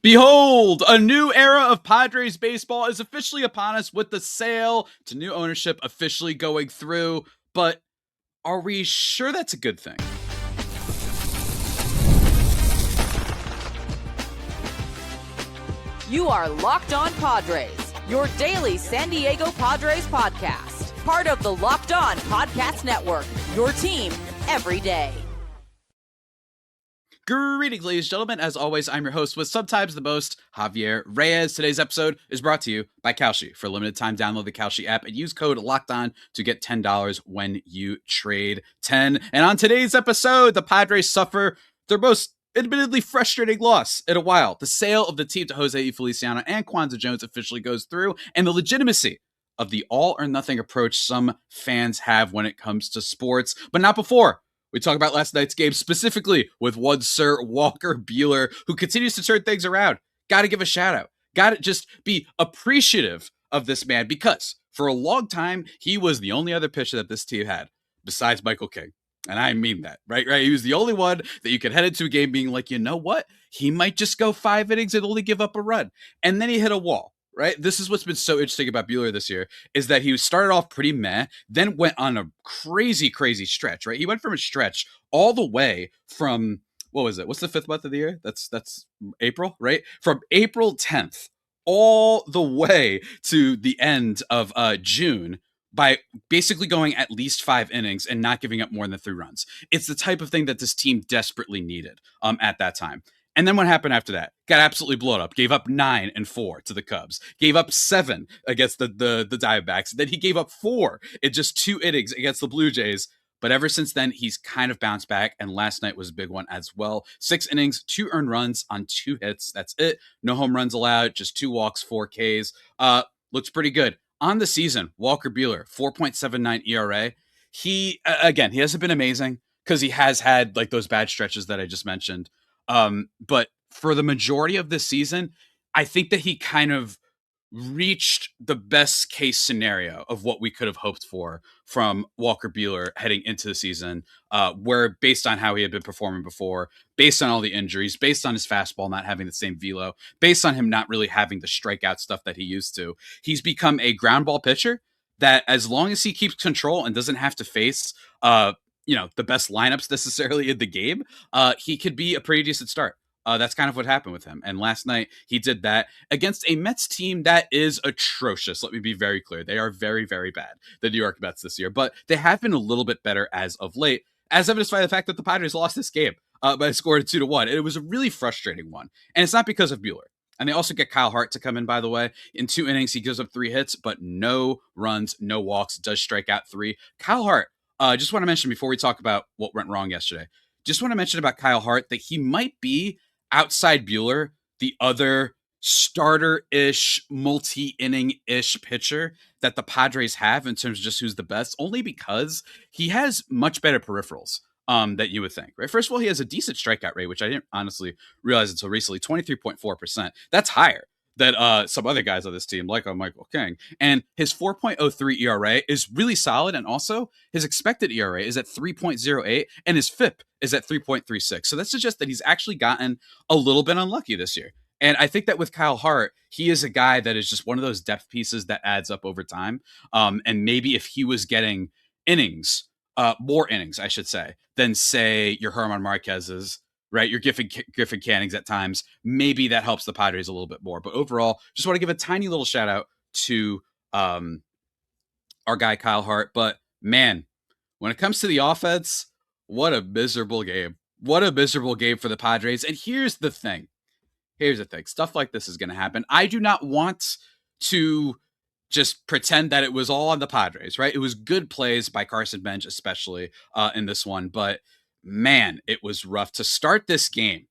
Behold, a new era of Padres baseball is officially upon us with the sale to new ownership officially going through. But are we sure that's a good thing? You are Locked On Padres, your daily San Diego Padres podcast. Part of the Locked On Podcast Network, your team every day. Greetings, ladies and gentlemen. As always, I'm your host with sometimes the most, Javier Reyes. Today's episode is brought to you by KALSHI. For a limited time, download the KALSHI app and use code LOCKEDON to get $10 when you trade 10. And on today's episode, the Padres suffer their most admittedly frustrating loss in a while. The sale of the team to Jose Feliciano and Kwanzaa Jones officially goes through, and the legitimacy of the all-or-nothing approach some fans have when it comes to sports, but not before we talk about last night's game, specifically with one Sir Walker Buehler, who continues to turn things around. Got to give a shout out. Got to just be appreciative of this man, because for a long time, he was the only other pitcher that this team had besides Michael King. And I mean that, right? He was the only one that you could head into a game being like, you know what? He might just go 5 innings and only give up a run. And then he hit a wall. Right? This is what's been so interesting about Buehler this year, is that he started off pretty meh, then went on a crazy stretch, right? He went from a stretch all the way from, what was it? What's the 5th month of the year? That's April, right? From April 10th all the way to the end of June, by basically going at least 5 innings and not giving up more than 3 runs. It's the type of thing that this team desperately needed at that time. And then what happened after that? Got absolutely blown up. Gave up 9 and 4 to the Cubs. Gave up 7 against the Diamondbacks. Then he gave up 4 in just 2 innings against the Blue Jays. But ever since then, he's kind of bounced back. And last night was a big one as well. 6 innings, 2 earned runs on 2 hits. That's it. No home runs allowed. Just 2 walks, 4 Ks. Looks pretty good. On the season, Walker Buehler, 4.79 ERA. He hasn't been amazing because he has had like those bad stretches that I just mentioned. But for the majority of this season, I think that he kind of reached the best case scenario of what we could have hoped for from Walker Buehler heading into the season, where based on how he had been performing before, based on all the injuries, based on his fastball not having the same velo, based on him not really having the strikeout stuff that he used to, he's become a ground ball pitcher that, as long as he keeps control and doesn't have to face, the best lineups necessarily in the game, he could be a pretty decent start. That's kind of what happened with him. And last night he did that against a Mets team that is atrocious. Let me be very clear. They are very, very bad, the New York Mets this year, but they have been a little bit better as of late, as evidenced by the fact that the Padres lost this game by a score of 2-1. And it was a really frustrating one. And it's not because of Buehler. And they also get Kyle Hart to come in, by the way. In 2 innings, he gives up 3 hits, but no runs, no walks, does strike out 3. Kyle Hart, just want to mention before we talk about what went wrong yesterday, just want to mention about Kyle Hart that he might be, outside Buehler, the other starter-ish, multi-inning-ish pitcher that the Padres have in terms of just who's the best, only because he has much better peripherals that you would think, right? First of all, he has a decent strikeout rate, which I didn't honestly realize until recently, 23.4%. That's higher than some other guys on this team, like Michael King. And his 4.03 ERA is really solid. And also his expected ERA is at 3.08 and his FIP is at 3.36. So that suggests that he's actually gotten a little bit unlucky this year. And I think that with Kyle Hart, he is a guy that is just one of those depth pieces that adds up over time. And maybe if he was getting more innings, I should say, than say your Herman Marquez's, right, you're Griffin Cannings at times, maybe that helps the Padres a little bit more. But overall, just want to give a tiny little shout out to our guy Kyle Hart. But man, when it comes to the offense, what a miserable game. What a miserable game for the Padres. And here's the thing. Stuff like this is going to happen. I do not want to just pretend that it was all on the Padres, right? It was good plays by Carson Bench, especially in this one. But man, it was rough to start this game,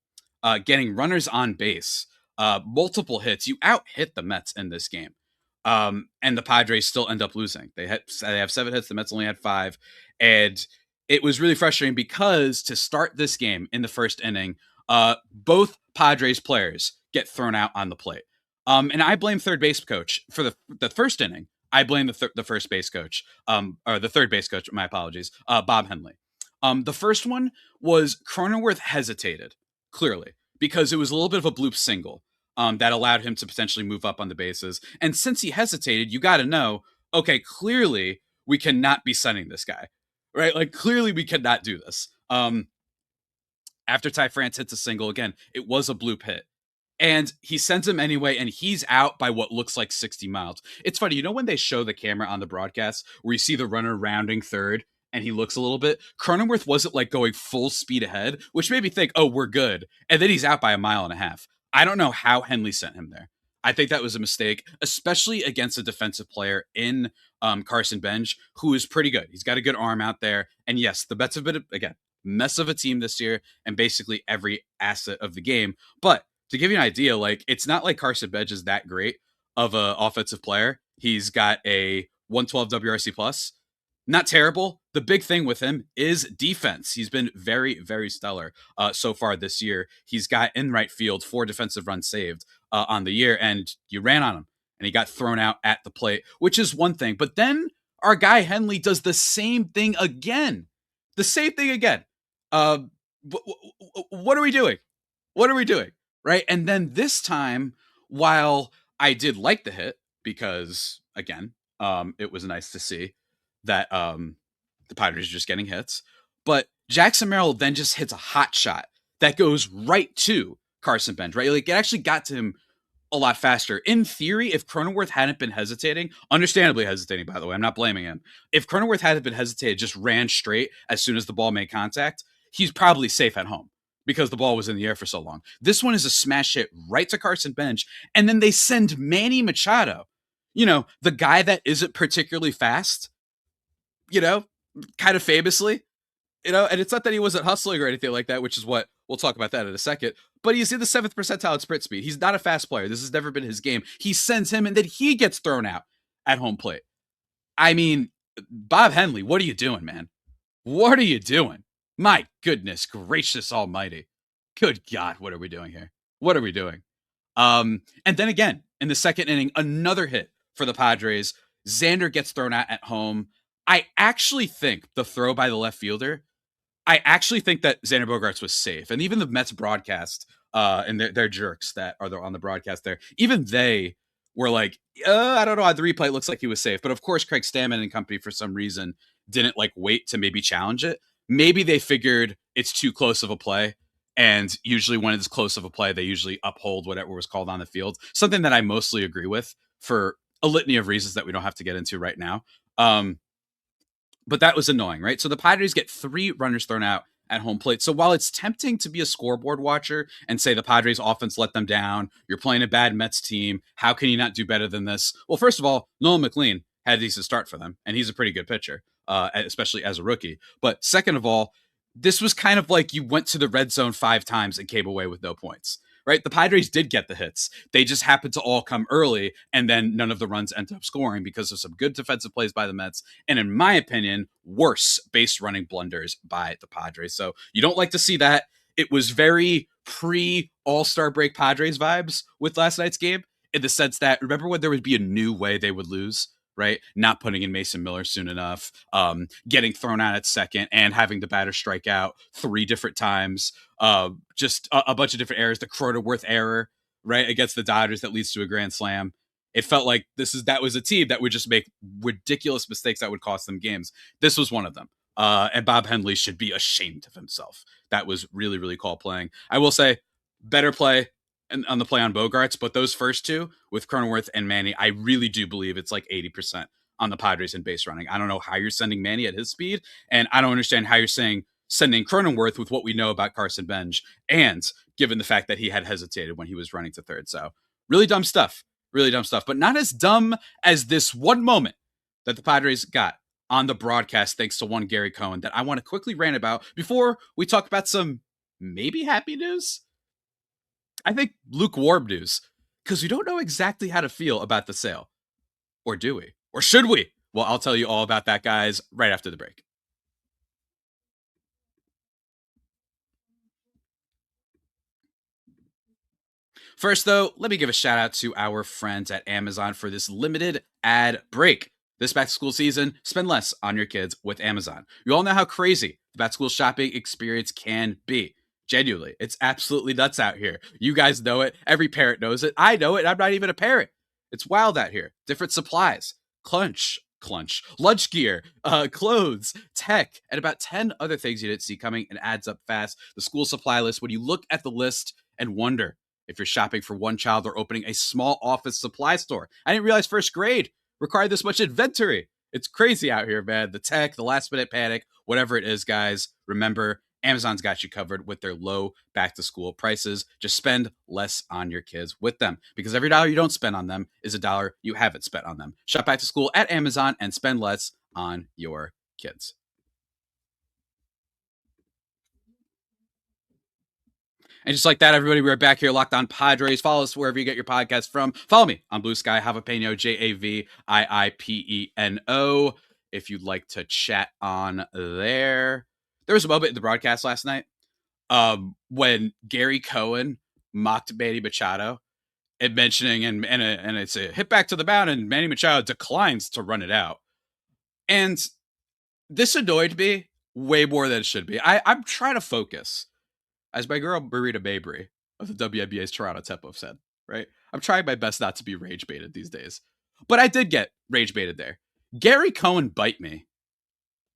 getting runners on base, multiple hits. You out-hit the Mets in this game, and the Padres still end up losing. They have 7 hits. The Mets only had 5, and it was really frustrating because to start this game in the first inning, both Padres players get thrown out on the plate. And I blame third base coach for the first inning. I blame the first base coach, or the third base coach. My apologies, Bob Henley. The first one was Cronenworth hesitated, clearly, because it was a little bit of a bloop single. that allowed him to potentially move up on the bases. And since he hesitated, you got to know, okay, clearly we cannot be sending this guy, right? Like clearly we cannot do this. After Ty France hits a single, again, it was a bloop hit. And he sends him anyway, and he's out by what looks like 60 miles. It's funny, you know when they show the camera on the broadcast where you see the runner rounding third and he looks a little bit? Cronenworth wasn't like going full speed ahead, which made me think, oh, we're good. And then he's out by 1.5 miles. I don't know how Henley sent him there. I think that was a mistake, especially against a defensive player in Carson Bench, who is pretty good. He's got a good arm out there. And yes, the Mets have been, again, mess of a team this year and basically every asset of the game. But to give you an idea, like it's not like Carson Bench is that great of an offensive player. He's got a 112 WRC plus. Not terrible. The big thing with him is defense. He's been very, very stellar so far this year. He's got in right field 4 defensive runs saved on the year, and you ran on him, and he got thrown out at the plate, which is one thing. But then our guy Henley does the same thing again. The same thing again. What are we doing? What are we doing? Right. And then this time, while I did like the hit, because again, it was nice to see that the Padres are just getting hits. But Jackson Merrill then just hits a hot shot that goes right to Carson Bench, right? Like it actually got to him a lot faster. In theory, if Cronenworth hadn't been hesitating, understandably hesitating, by the way, I'm not blaming him. If Cronenworth hadn't been hesitated, just ran straight as soon as the ball made contact, he's probably safe at home because the ball was in the air for so long. This one is a smash hit right to Carson Bench, and then they send Manny Machado, you know, the guy that isn't particularly fast, you know, kind of famously, you know, and it's not that he wasn't hustling or anything like that, which is what we'll talk about that in a second, but he's in the 7th percentile in sprint speed. He's not a fast player. This has never been his game. He sends him, and then he gets thrown out at home plate. I mean, Bob Henley, what are you doing, man? What are you doing? My goodness gracious almighty. Good God, what are we doing here? What are we doing? And then again, in the second inning, another hit for the Padres. Xander gets thrown out at home. I actually think the throw by the left fielder, I actually think that Xander Bogaerts was safe. And even the Mets broadcast, and their jerks that are on the broadcast there, even they were like, I don't know, on the replay it looks like he was safe. But of course, Craig Stammen and company, for some reason, didn't like wait to maybe challenge it. Maybe they figured it's too close of a play. And usually when it's close of a play, they usually uphold whatever was called on the field. Something that I mostly agree with for a litany of reasons that we don't have to get into right now. But that was annoying, right? So the Padres get 3 runners thrown out at home plate. So while it's tempting to be a scoreboard watcher and say the Padres offense let them down, you're playing a bad Mets team, how can you not do better than this? Well, first of all, Nolan McLean had a decent start for them, and he's a pretty good pitcher, especially as a rookie. But second of all, this was kind of like you went to the red zone 5 times and came away with no points. Right? The Padres did get the hits. They just happened to all come early, and then none of the runs ended up scoring because of some good defensive plays by the Mets, and in my opinion, worse base running blunders by the Padres. So you don't like to see that. It was very pre-All-Star break Padres vibes with last night's game, in the sense that, remember when there would be a new way they would lose? Right? Not putting in Mason Miller soon enough, getting thrown out at second, and having the batter strike out 3 different times. Just a bunch of different errors. The Cronenworth error, right, against the Dodgers that leads to a grand slam. It felt like that was a team that would just make ridiculous mistakes that would cost them games. This was one of them. And Bob Henley should be ashamed of himself. That was really, really called playing. I will say, better play on the play on Bogaerts, but those first 2 with Cronenworth and Manny, I really do believe it's like 80% on the Padres in base running. I don't know how you're sending Manny at his speed, and I don't understand how you're sending Cronenworth with what we know about Carson Bench, and given the fact that he had hesitated when he was running to third. So really dumb stuff, but not as dumb as this one moment that the Padres got on the broadcast, thanks to one Gary Cohen, that I want to quickly rant about before we talk about some maybe happy news. I think lukewarm news, because we don't know exactly how to feel about the sale. Or do we? Or should we? Well, I'll tell you all about that, guys, right after the break. First, though, let me give a shout out to our friends at Amazon for this limited ad break. This back to school season, spend less on your kids with Amazon. You all know how crazy the back to school shopping experience can be. Genuinely, it's absolutely nuts out here. You guys know it. Every parent knows it. I know it. I'm not even a parent. It's wild out here. Different supplies, lunch gear, clothes, tech, and about 10 other things you didn't see coming, and adds up fast. The school supply list, when you look at the list and wonder if you're shopping for one child or opening a small office supply store. I didn't realize first grade required this much inventory. It's crazy out here, man. The tech, the last minute panic, whatever it is, guys, remember, Amazon's got you covered with their low back to school prices. Just spend less on your kids with them, because every dollar you don't spend on them is a dollar you haven't spent on them. Shop back to school at Amazon and spend less on your kids. And just like that, everybody, we're back here, Locked On Padres. Follow us wherever you get your podcast from. Follow me on Blue Sky, Javapeno, Javiipeno. If you'd like to chat on there. There was a moment in the broadcast last night when Gary Cohen mocked Manny Machado and mentioning, and it's a hit back to the mound, and Manny Machado declines to run it out. And this annoyed me way more than it should be. I'm trying to focus. As my girl Marita Mabry of the WNBA's Toronto Tempo said, right? I'm trying my best not to be rage baited these days. But I did get rage baited there. Gary Cohen bite me.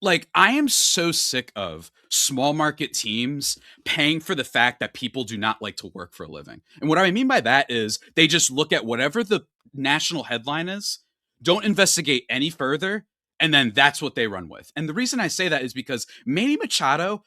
Like, I am so sick of small market teams paying for the fact that people do not like to work for a living. And what I mean by that is they just look at whatever the national headline is, don't investigate any further, and then that's what they run with. And the reason I say that is because Manny Machado,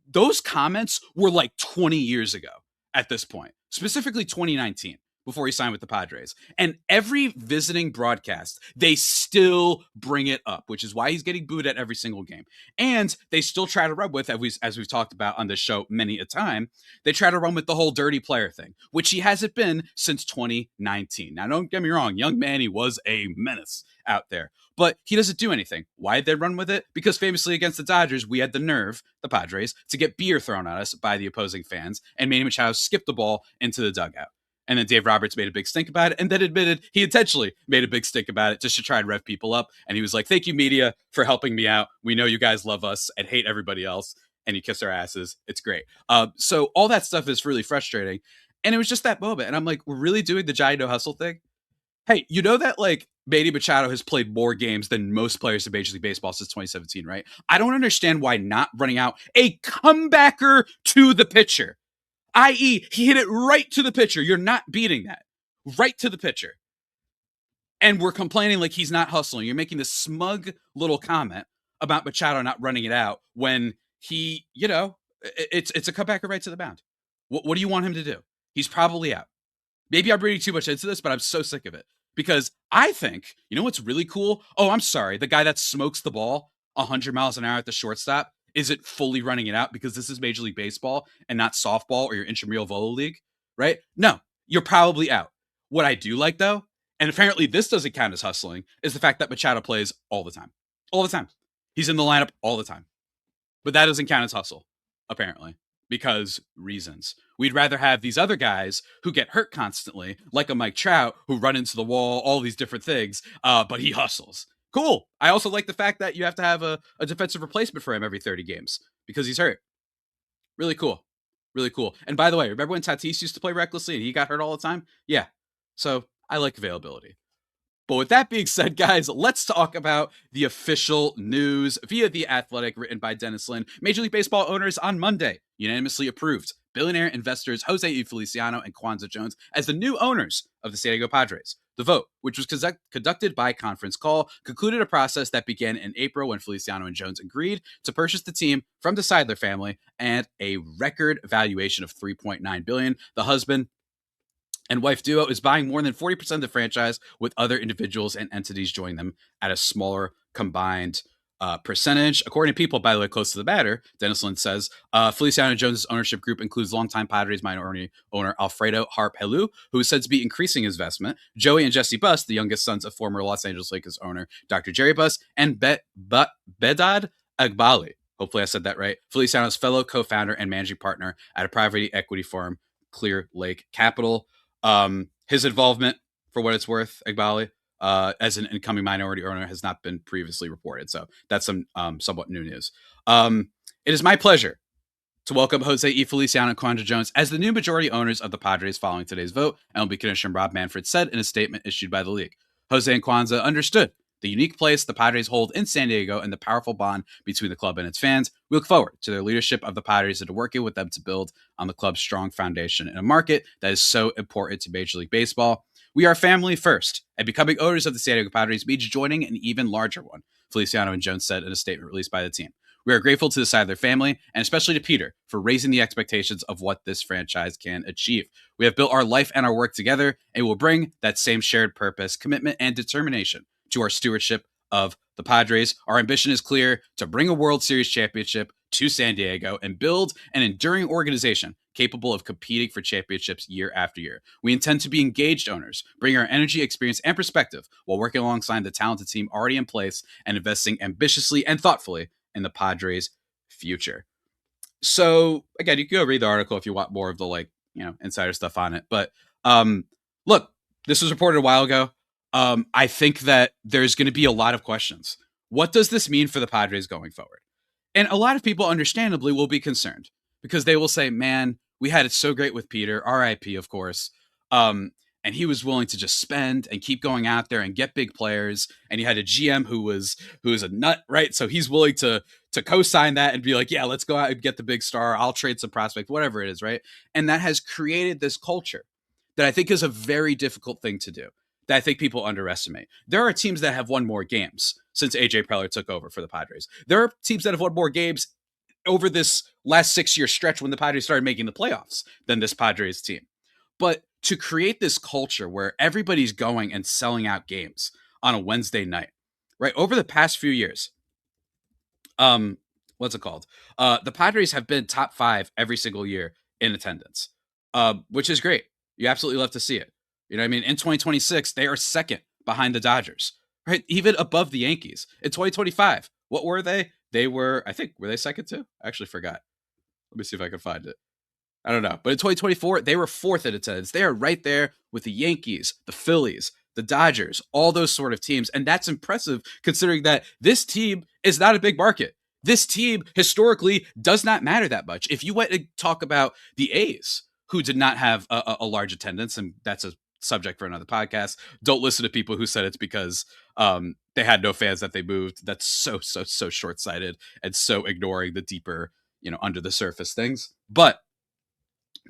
those comments were like 20 years ago at this point, specifically 2019, before he signed with the Padres. And every visiting broadcast, they still bring it up, which is why he's getting booed at every single game. And they still try to run with, as we've talked about on this show many a time, they try to run with the whole dirty player thing, which he hasn't been since 2019. Now, don't get me wrong, young Manny was a menace out there, but he doesn't do anything. Why did they run with it? Because famously against the Dodgers, we had the nerve, the Padres, to get beer thrown at us by the opposing fans, and Manny Machado skipped the ball into the dugout. And then Dave Roberts made a big stink about it, and then admitted he intentionally made a big stink about it just to try and rev people up. And he was like, thank you, media, for helping me out. We know you guys love us and hate everybody else, and you kiss our asses. It's great. So all that stuff is really frustrating. And it was just that moment. And I'm like, we're really doing the Giant No Hustle thing? Hey, you know that, like, Manny Machado has played more games than most players in Major League Baseball since 2017, right? I don't understand why not running out a comebacker to the pitcher. I.e., he hit it right to the pitcher. You're not beating that. Right to the pitcher. And we're complaining like he's not hustling. You're making this smug little comment about Machado not running it out when he, it's a comebacker right to the mound. What do you want him to do? He's probably out. Maybe I'm reading too much into this, but I'm so sick of it. Because I think, you know what's really cool? Oh, I'm sorry. The guy that smokes the ball 100 miles an hour at the shortstop isn't fully running it out because this is Major League Baseball and not softball or your intramural volo league, right? No, you're probably out. What I do like, though, and apparently this doesn't count as hustling, is the fact that Machado plays all the time. All the time. He's in the lineup all the time. But that doesn't count as hustle, apparently, because reasons. We'd rather have these other guys who get hurt constantly, like a Mike Trout, who run into the wall, all these different things, but he hustles. Cool. I also like the fact that you have to have a defensive replacement for him every 30 games because he's hurt. Really cool. Really cool. And by the way, remember when Tatis used to play recklessly and he got hurt all the time? Yeah. So I like availability. But with that being said, guys, let's talk about the official news via The Athletic, written by Dennis Lin. Major League Baseball owners on Monday unanimously approved billionaire investors Jose E. Feliciano and Kwanzaa Jones as the new owners of the San Diego Padres. The vote, which was conducted by conference call, concluded a process that began in April when Feliciano and Jones agreed to purchase the team from the Seidler family at a record valuation of $3.9 billion. The husband and wife duo is buying more than 40% of the franchise, with other individuals and entities joining them at a smaller combined percentage. According to people, by the way, close to the matter, Dennis Lin says, Feliciano Jones' ownership group includes longtime Padres minority owner Alfredo Harp Helú, who is said to be increasing his investment, Joey and Jesse Buss, the youngest sons of former Los Angeles Lakers owner Dr. Jerry Buss, and Bedad Agbali. Hopefully I said that right. Feliciano's fellow co-founder and managing partner at a private equity firm, Clear Lake Capital. His involvement, for what it's worth, Agbali, as an incoming minority owner, has not been previously reported. So that's some somewhat new news. It is my pleasure to welcome Jose E. Feliciano and Quandra Jones as the new majority owners of the Padres following today's vote, MLB Commissioner Rob Manfred said in a statement issued by the league. Jose and Kwanzaa understood the unique place the Padres hold in San Diego and the powerful bond between the club and its fans. We look forward to their leadership of the Padres and to working with them to build on the club's strong foundation in a market that is so important to Major League Baseball. We are family first, and becoming owners of the San Diego Padres means joining an even larger one, Feliciano and Jones said in a statement released by the team. We are grateful to the side of their family, and especially to Peter, for raising the expectations of what this franchise can achieve. We have built our life and our work together, and will bring that same shared purpose, commitment, and determination to our stewardship of the Padres. Our ambition is clear: to bring a World Series championship to San Diego and build an enduring organization capable of competing for championships year after year. We intend to be engaged owners, bring our energy, experience, and perspective while working alongside the talented team already in place and investing ambitiously and thoughtfully in the Padres' future. So again, you can go read the article if you want more of the insider stuff on it. But look, this was reported a while ago. I think that there's going to be a lot of questions. What does this mean for the Padres going forward? And a lot of people understandably will be concerned because they will say, man, we had it so great with Peter, RIP, of course. And he was willing to just spend and keep going out there and get big players. And he had a GM who was a nut, right? So he's willing to co-sign that and be like, yeah, let's go out and get the big star. I'll trade some prospect, whatever it is, right? And that has created this culture that I think is a very difficult thing to do, that I think people underestimate. There are teams that have won more games since AJ Preller took over for the Padres. There are teams that have won more games over this last 6-year stretch when the Padres started making the playoffs than this Padres team. But to create this culture where everybody's going and selling out games on a Wednesday night, right? Over the past few years, what's it called? The Padres have been top 5 every single year in attendance, which is great. You absolutely love to see it. You know what I mean? In 2026, they are second behind the Dodgers, right? Even above the Yankees. In 2025, what were they? They were, I think, were they second too? I actually forgot. Let me see if I can find it. I don't know. But in 2024, they were 4th in attendance. They are right there with the Yankees, the Phillies, the Dodgers, all those sort of teams. And that's impressive considering that this team is not a big market. This team historically does not matter that much. If you went and talk about the A's, who did not have a large attendance, and that's a subject for another podcast, don't listen to people who said it's because they had no fans that they moved. That's so short-sighted and so ignoring the deeper, under the surface things. But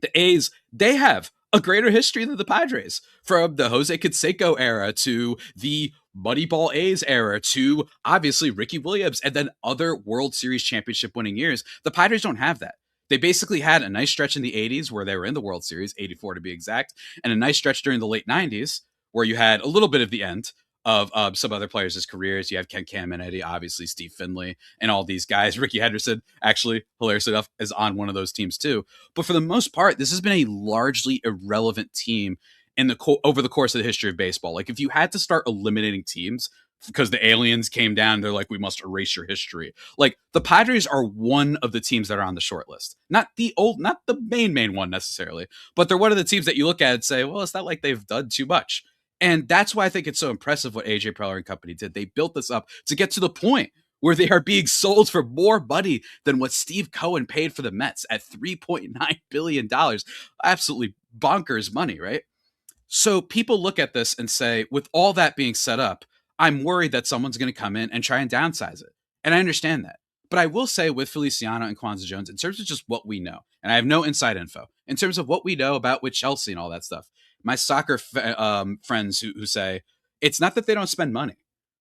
the A's, they have a greater history than the Padres, from the Jose Canseco era to the Moneyball A's era to obviously Ricky Williams and then other World Series championship winning years. The Padres don't have that. They basically had a nice stretch in the 80s where they were in the World Series, 84 to be exact, and a nice stretch during the late 90s where you had a little bit of the end of some other players' careers. You have Ken Caminiti, obviously Steve Finley, and all these guys. Ricky Henderson, actually, hilarious enough, is on one of those teams too. But for the most part, this has been a largely irrelevant team over the course of the history of baseball. Like, if you had to start eliminating teams because the aliens came down, they're like, we must erase your history. Like, the Padres are one of the teams that are on the short list. Not the main one necessarily, but they're one of the teams that you look at and say, well, it's not like they've done too much. And that's why I think it's so impressive what AJ Preller and company did. They built this up to get to the point where they are being sold for more money than what Steve Cohen paid for the Mets at $3.9 billion. Absolutely bonkers money, right? So people look at this and say, with all that being set up, I'm worried that someone's going to come in and try and downsize it. And I understand that. But I will say with Feliciano and Quandra Jones, in terms of just what we know, and I have no inside info, in terms of what we know about with Chelsea and all that stuff, my soccer friends who say, it's not that they don't spend money,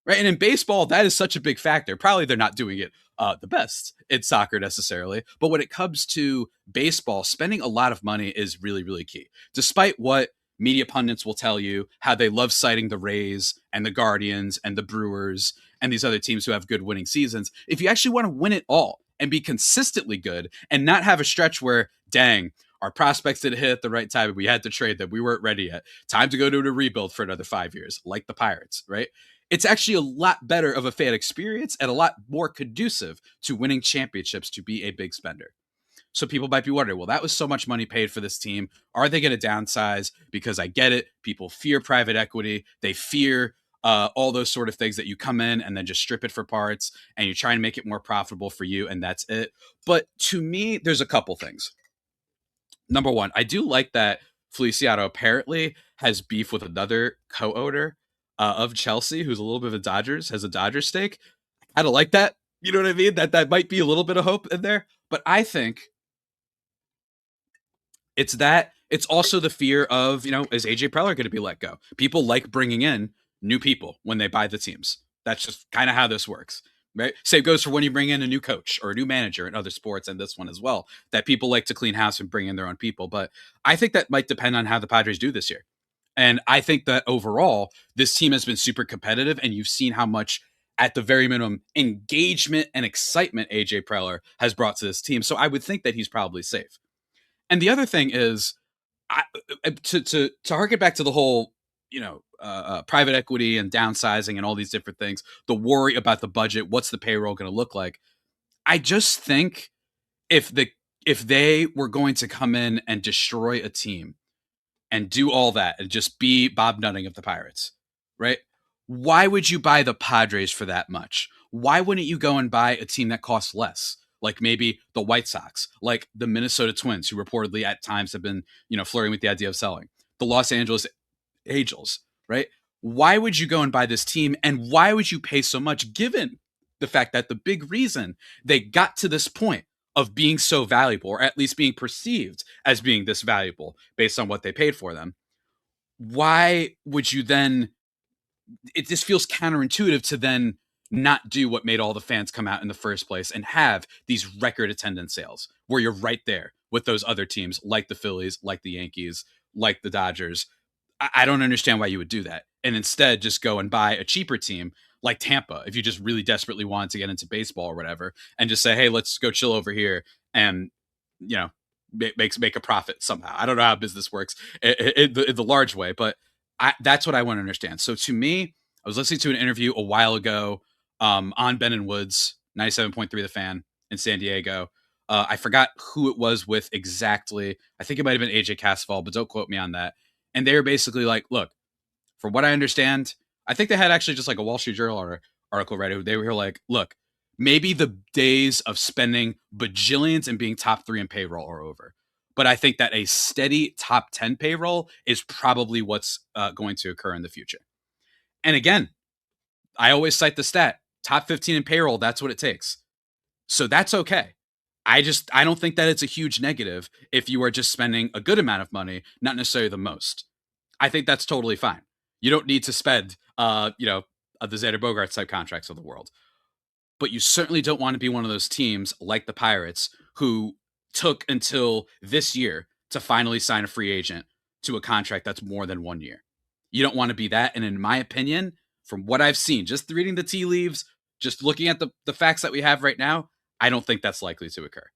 right? And in baseball, that is such a big factor. Probably they're not doing it the best in soccer necessarily. But when it comes to baseball, spending a lot of money is really, really key. Despite what media pundits will tell you, how they love citing the Rays and the Guardians and the Brewers and these other teams who have good winning seasons. If you actually want to win it all and be consistently good and not have a stretch where, dang, our prospects didn't hit at the right time and we had to trade them, we weren't ready yet, time to go to a rebuild for another 5 years, like the Pirates, right? It's actually a lot better of a fan experience and a lot more conducive to winning championships to be a big spender. So people might be wondering, well, that was so much money paid for this team. Are they going to downsize? Because I get it. People fear private equity. They fear all those sort of things that you come in and then just strip it for parts and you try and make it more profitable for you, and that's it. But to me, there's a couple things. Number one, I do like that Feliciano apparently has beef with another co-owner of Chelsea, who's a little bit of a Dodgers, has a Dodgers stake. I don't like that. You know what I mean? That might be a little bit of hope in there. But I think it's that. It's also the fear of, is AJ Preller going to be let go? People like bringing in new people when they buy the teams. That's just kind of how this works, right? Same goes for when you bring in a new coach or a new manager in other sports, and this one as well, that people like to clean house and bring in their own people. But I think that might depend on how the Padres do this year. And I think that overall, this team has been super competitive, and you've seen how much, at the very minimum, engagement and excitement AJ Preller has brought to this team. So I would think that he's probably safe. And the other thing is, to harken back to the whole, private equity and downsizing and all these different things, the worry about the budget, what's the payroll going to look like? I just think if they were going to come in and destroy a team and do all that and just be Bob Nutting of the Pirates, right? Why would you buy the Padres for that much? Why wouldn't you go and buy a team that costs less? Like maybe the White Sox, like the Minnesota Twins, who reportedly at times have been, flirting with the idea of selling. The Los Angeles Angels, right? Why would you go and buy this team? And why would you pay so much, given the fact that the big reason they got to this point of being so valuable, or at least being perceived as being this valuable based on what they paid for them? Why would you then, it just feels counterintuitive to then not do what made all the fans come out in the first place and have these record attendance sales where you're right there with those other teams like the Phillies, like the Yankees, like the Dodgers. I don't understand why you would do that. And instead just go and buy a cheaper team like Tampa, if you just really desperately wanted to get into baseball or whatever, and just say, hey, let's go chill over here and, make a profit somehow. I don't know how business works in the large way, but that's what I want to understand. So to me, I was listening to an interview a while ago on Ben and Woods, 97.3 The Fan in San Diego. I forgot who it was with exactly. I think it might have been AJ Casval, but don't quote me on that. And they were basically like, look, from what I understand, I think they had actually just like a Wall Street Journal article, right? They were like, look, maybe the days of spending bajillions and being top 3 in payroll are over. But I think that a steady top 10 payroll is probably what's going to occur in the future. And again, I always cite the stat, top 15 in payroll, that's what it takes. So that's okay. I don't think that it's a huge negative if you are just spending a good amount of money, not necessarily the most. I think that's totally fine. You don't need to spend, the Xander Bogaerts type contracts of the world. But you certainly don't want to be one of those teams like the Pirates who took until this year to finally sign a free agent to a contract that's more than 1 year. You don't want to be that. And in my opinion, from what I've seen, just reading the tea leaves, just looking at the facts that we have right now, I don't think that's likely to occur.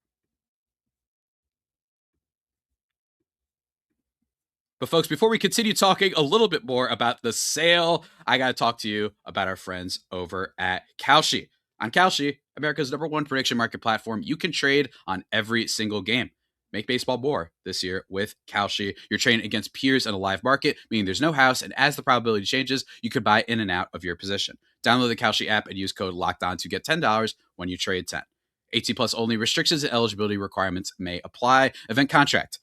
But folks, before we continue talking a little bit more about the sale, I got to talk to you about our friends over at KALSHI. On KALSHI, America's #1 prediction market platform, you can trade on every single game. Make baseball more this year with KALSHI. You're trading against peers in a live market, meaning there's no house, and as the probability changes, you could buy in and out of your position. Download the KALSHI app and use code LOCKEDON to get $10 when you trade 10. 18 plus only. Restrictions and eligibility requirements may apply. Event contract.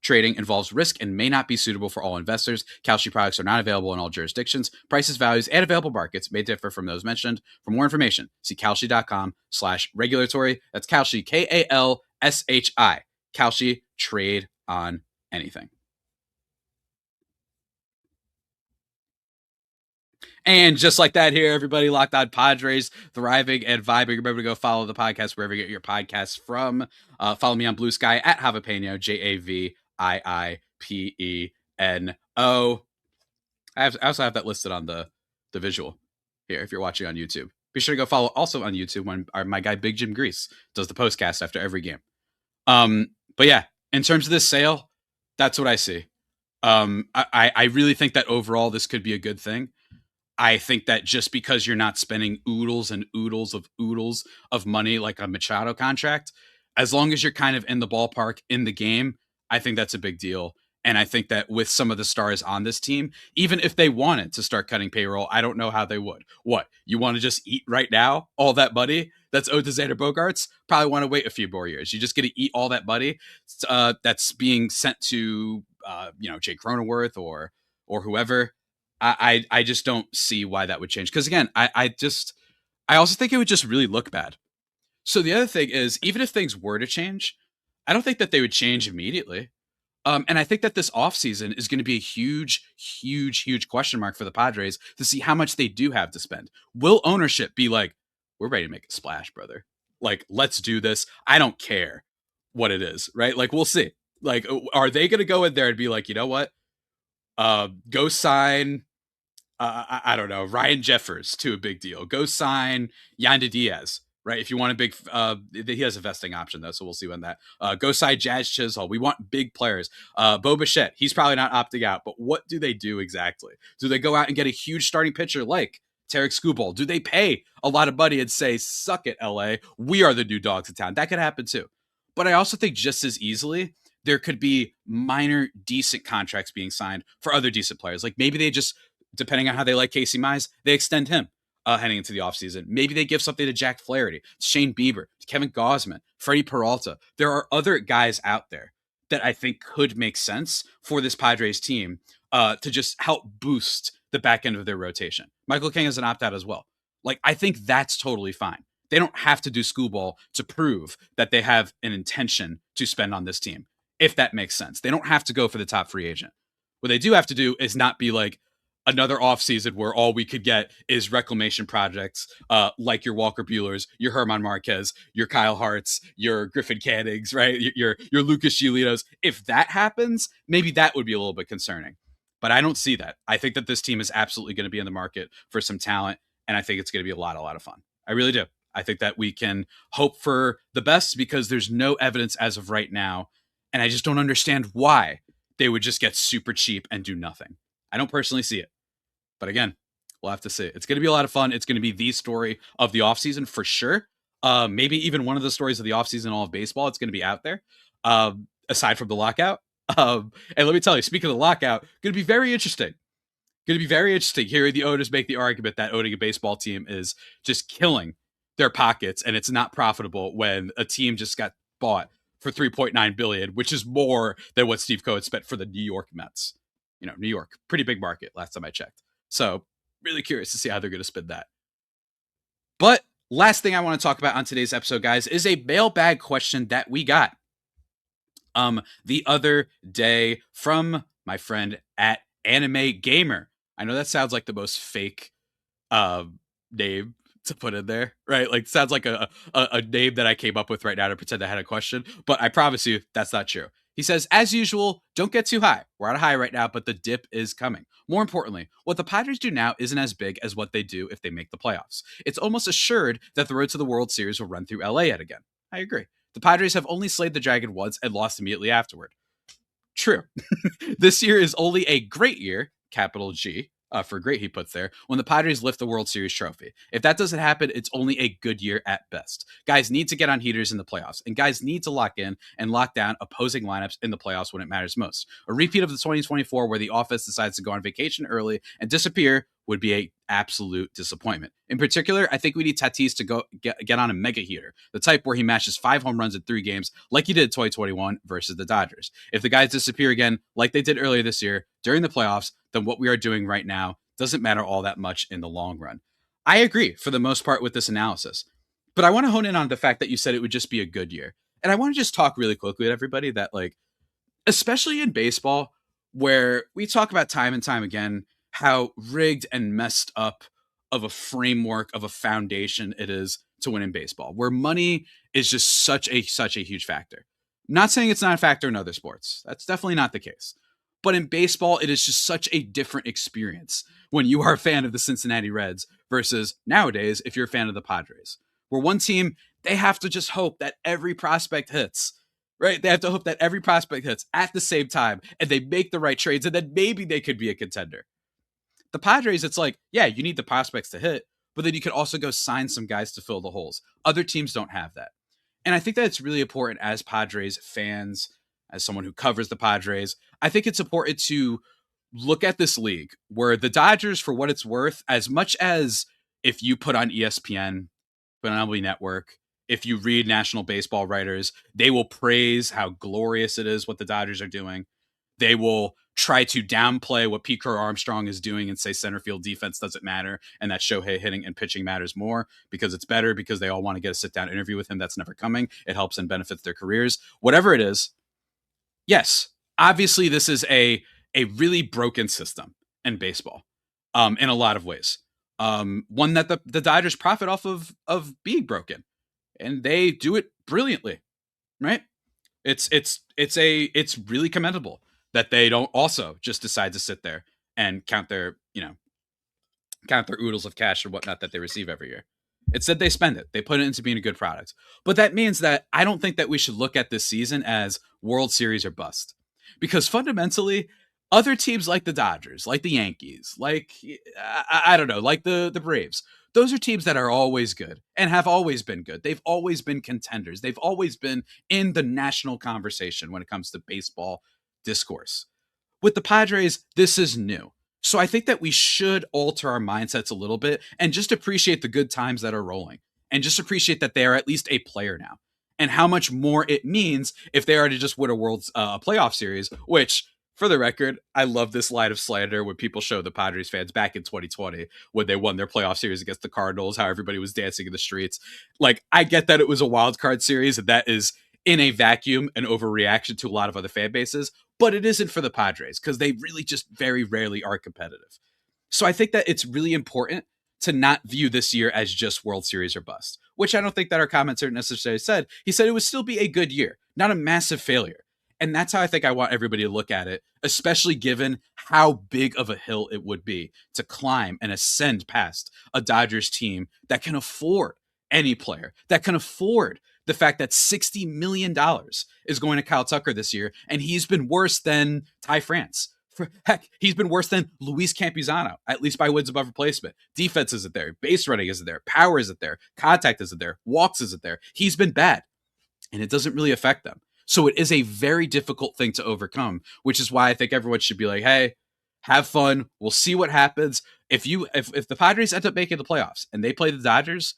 Trading involves risk and may not be suitable for all investors. KALSHI products are not available in all jurisdictions. Prices, values, and available markets may differ from those mentioned. For more information, see kalshi.com/regulatory. That's KALSHI, KALSHI. KALSHI, trade on anything. And just like that here, everybody, Locked On Padres, thriving and vibing. Remember to go follow the podcast wherever you get your podcasts from. Follow me on Blue Sky at Javipeno, JAVIIPENO. I also have that listed on the visual here if you're watching on YouTube. Be sure to go follow also on YouTube when my guy Big Jim Grease does the postcast after every game. But yeah, in terms of this sale, that's what I see. I really think that overall this could be a good thing. I think that just because you're not spending oodles and oodles of money like a Machado contract, as long as you're kind of in the ballpark in the game, I think that's a big deal. And I think that with some of the stars on this team, even if they wanted to start cutting payroll, I don't know how they would. What? You want to just eat right now all that money that's owed to Xander Bogaerts? Probably want to wait a few more years. You just get to eat all that money that's being sent to, Jake Cronenworth or whoever. I just don't see why that would change. Because again, I also think it would just really look bad. So the other thing is, even if things were to change, I don't think that they would change immediately. And I think that this offseason is going to be a huge, huge, huge question mark for the Padres to see how much they do have to spend. Will ownership be like, we're ready to make a splash, brother? Like, let's do this. I don't care what it is, right? Like, we'll see. Like, are they going to go in there and be like, you know what? Go sign, I don't know, Ryan Jeffers to a big deal. Go sign Yanda Diaz. Right, if you want a big, he has a vesting option though, so we'll see when that. Go side Jazz Chisholm. We want big players. Bo Bichette, he's probably not opting out, but what do they do exactly? Do they go out and get a huge starting pitcher like Tarek Skubal? Do they pay a lot of money and say, "Suck it, LA, we are the new dogs in town"? That could happen too. But I also think just as easily there could be minor decent contracts being signed for other decent players. Like maybe they just, depending on how they like Casey Mize, they extend him. Heading into the offseason. Maybe they give something to Jack Flaherty, Shane Bieber, Kevin Gausman, Freddie Peralta. There are other guys out there that I think could make sense for this Padres team to just help boost the back end of their rotation. Michael King is an opt-out as well. Like, I think that's totally fine. They don't have to do Skubal to prove that they have an intention to spend on this team, if that makes sense. They don't have to go for the top free agent. What they do have to do is not be like, another offseason where all we could get is reclamation projects like your Walker Buehlers, your Herman Marquez, your Kyle Harts, your Griffin Cannings, right? Your Lucas Giolito's. If that happens, maybe that would be a little bit concerning. But I don't see that. I think that this team is absolutely going to be in the market for some talent, and I think it's going to be a lot of fun. I really do. I think that we can hope for the best because there's no evidence as of right now, and I just don't understand why they would just get super cheap and do nothing. I don't personally see it. But again, we'll have to see. It's going to be a lot of fun. It's going to be the story of the offseason for sure. Maybe even one of the stories of the offseason, all of baseball. It's going to be out there, aside from the lockout. And let me tell you, speaking of the lockout, going to be very interesting. Going to be very interesting hearing the owners make the argument that owning a baseball team is just killing their pockets and it's not profitable when a team just got bought for $3.9 billion, which is more than what Steve Cohen spent for the New York Mets. New York, pretty big market last time I checked. So really curious to see how they're going to spin that. But last thing I want to talk about on today's episode, guys, is a mailbag question that we got the other day from my friend at Anime Gamer. I know that sounds like the most fake name to put in there, right? Like sounds like a name that I came up with right now to pretend I had a question, but I promise you that's not true. He says, as usual, don't get too high. We're at a high right now, but the dip is coming. More importantly, what the Padres do now isn't as big as what they do if they make the playoffs. It's almost assured that the road to the World Series will run through LA yet again. I agree. The Padres have only slayed the Dragon once and lost immediately afterward. True. This year is only a great year, capital G, for great he puts there, when the Padres lift the World Series trophy. If that doesn't happen, it's only a good year at best. Guys need to get on heaters in the playoffs, and guys need to lock in and lock down opposing lineups in the playoffs when it matters most. A repeat of the 2024 where the offense decides to go on vacation early and disappear would be an absolute disappointment. In particular, I think we need Tatis to go get on a mega heater, the type where he matches 5 home runs in 3 games like he did in 2021 versus the Dodgers. If the guys disappear again, like they did earlier this year during the playoffs, then what we are doing right now doesn't matter all that much in the long run. I agree for the most part with this analysis, but I want to hone in on the fact that you said it would just be a good year. And I want to just talk really quickly with everybody that, like, especially in baseball, where we talk about time and time again how rigged and messed up of a framework of a foundation it is to win in baseball, where money is just such a huge factor. I'm not saying it's not a factor in other sports. That's definitely not the case. But in baseball, it is just such a different experience when you are a fan of the Cincinnati Reds versus nowadays if you're a fan of the Padres, where one team, they have to just hope that every prospect hits, right? They have to hope that every prospect hits at the same time and they make the right trades and then maybe they could be a contender. The Padres, it's like, yeah, you need the prospects to hit, but then you could also go sign some guys to fill the holes. Other teams don't have that. And I think that it's really important as Padres fans, as someone who covers the Padres, I think it's important to look at this league where the Dodgers, for what it's worth, as much as if you put on ESPN, put on MLB Network, if you read national baseball writers, they will praise how glorious it is what the Dodgers are doing. They will try to downplay what Pete Crow Armstrong is doing and say center field defense doesn't matter and that Shohei hitting and pitching matters more because it's better because they all want to get a sit-down interview with him. That's never coming. It helps and benefits their careers. Whatever it is, yes, obviously this is a really broken system in baseball in a lot of ways. One that the Dodgers profit off of being broken, and they do it brilliantly, right? It's really commendable that they don't also just decide to sit there and count their oodles of cash or whatnot that they receive every year. Instead, they spend it. They put it into being a good product. But that means that I don't think that we should look at this season as World Series or bust. Because fundamentally, other teams like the Dodgers, like the Yankees, like, I don't know, like the Braves, those are teams that are always good and have always been good. They've always been contenders. They've always been in the national conversation when it comes to baseball discourse. With the Padres, this is new. So I think that we should alter our mindsets a little bit and just appreciate the good times that are rolling and just appreciate that they are at least a player now and how much more it means if they are to just win a World's playoff series, which, for the record, I love this line of slander when people show the Padres fans back in 2020 when they won their playoff series against the Cardinals, how everybody was dancing in the streets. Like, I get that it was a wild card series and that is in a vacuum an overreaction to a lot of other fan bases, but it isn't for the Padres because they really just very rarely are competitive. So I think that it's really important to not view this year as just World Series or bust, which I don't think that our commentator necessarily said. He said it would still be a good year, not a massive failure. And that's how I think I want everybody to look at it, especially given how big of a hill it would be to climb and ascend past a Dodgers team that can afford any player, that can afford the fact that $60 million is going to Kyle Tucker this year, and he's been worse than Ty France. Heck, he's been worse than Luis Campusano, at least by wins above replacement. Defense isn't there. Base running isn't there. Power isn't there. Contact isn't there. Walks isn't there. He's been bad, and it doesn't really affect them. So it is a very difficult thing to overcome, which is why I think everyone should be like, hey, have fun. We'll see what happens. If the Padres end up making the playoffs and they play the Dodgers,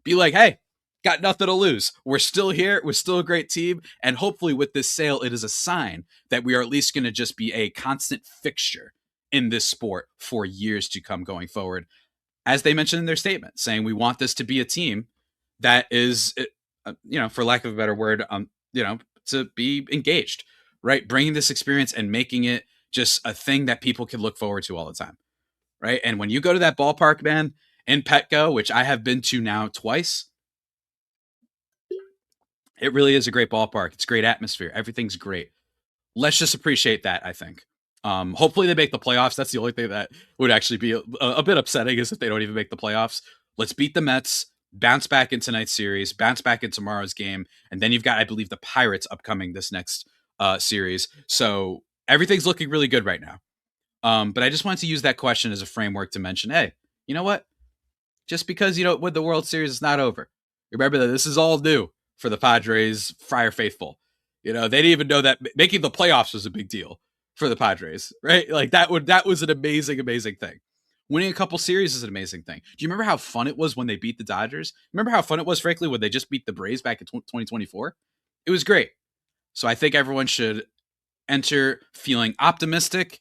be like, hey, got nothing to lose. We're still here. We're still a great team. And hopefully with this sale, it is a sign that we are at least going to just be a constant fixture in this sport for years to come going forward. As they mentioned in their statement, saying we want this to be a team that is, for lack of a better word, to be engaged, right? Bringing this experience and making it just a thing that people can look forward to all the time, right? And when you go to that ballpark, man, in Petco, which I have been to now twice, it really is a great ballpark. It's great atmosphere. Everything's great. Let's just appreciate that, I think. Hopefully they make the playoffs. That's the only thing that would actually be a bit upsetting is if they don't even make the playoffs. Let's beat the Mets, bounce back in tonight's series, bounce back in tomorrow's game, and then you've got, I believe, the Pirates upcoming this next series. So everything's looking really good right now. But I just wanted to use that question as a framework to mention, hey, you know what? Just because you don't win the World Series is not over. Remember that this is all new for the Padres Friar faithful. They didn't even know that making the playoffs was a big deal for the Padres, right? Like that was an amazing, amazing thing. Winning a couple series is an amazing thing. Do you remember how fun it was when they beat the Dodgers? Remember how fun it was, frankly, when they just beat the Braves back in 2024? It was great. So I think everyone should enter feeling optimistic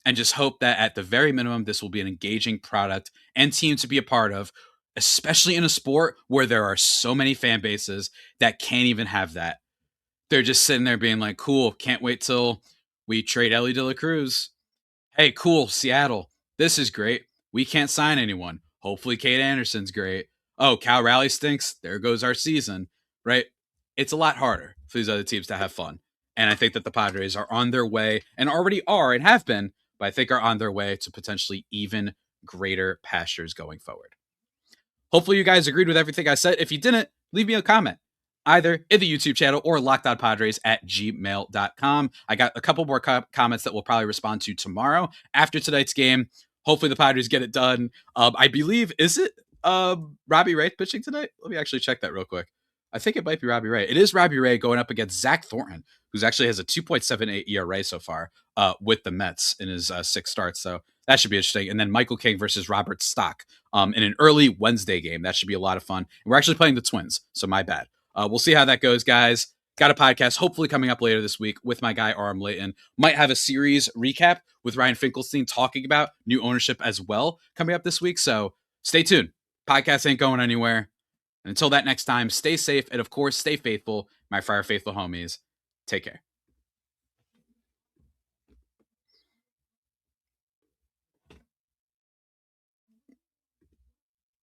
and just hope that at the very minimum, this will be an engaging product and team to be a part of, especially in a sport where there are so many fan bases that can't even have that. They're just sitting there being like, cool, can't wait till we trade Ellie De La Cruz. Hey, cool, Seattle. This is great. We can't sign anyone. Hopefully Kate Anderson's great. Oh, Cal Raleigh stinks. There goes our season, right? It's a lot harder for these other teams to have fun. And I think that the Padres are on their way and already are and have been, but I think are on their way to potentially even greater pastures going forward. Hopefully you guys agreed with everything I said. If you didn't, leave me a comment either in the YouTube channel or lockedonpadres@gmail.com. I got a couple more comments that we'll probably respond to tomorrow after tonight's game. Hopefully the Padres get it done. I believe, is it Robbie Ray pitching tonight? Let me actually check that real quick. I think it might be Robbie Ray. It is Robbie Ray going up against Zach Thornton, who's actually has a 2.78 ERA so far with the Mets in his 6 starts. So that should be interesting. And then Michael King versus Robert Stock in an early Wednesday game. That should be a lot of fun. And we're actually playing the Twins, so my bad. We'll see how that goes, guys. Got a podcast hopefully coming up later this week with my guy, Aram Layton. Might have a series recap with Ryan Finkelstein talking about new ownership as well coming up this week. So stay tuned. Podcast ain't going anywhere. And until that next time, stay safe and, of course, stay faithful, my Friar Faithful homies. Take care.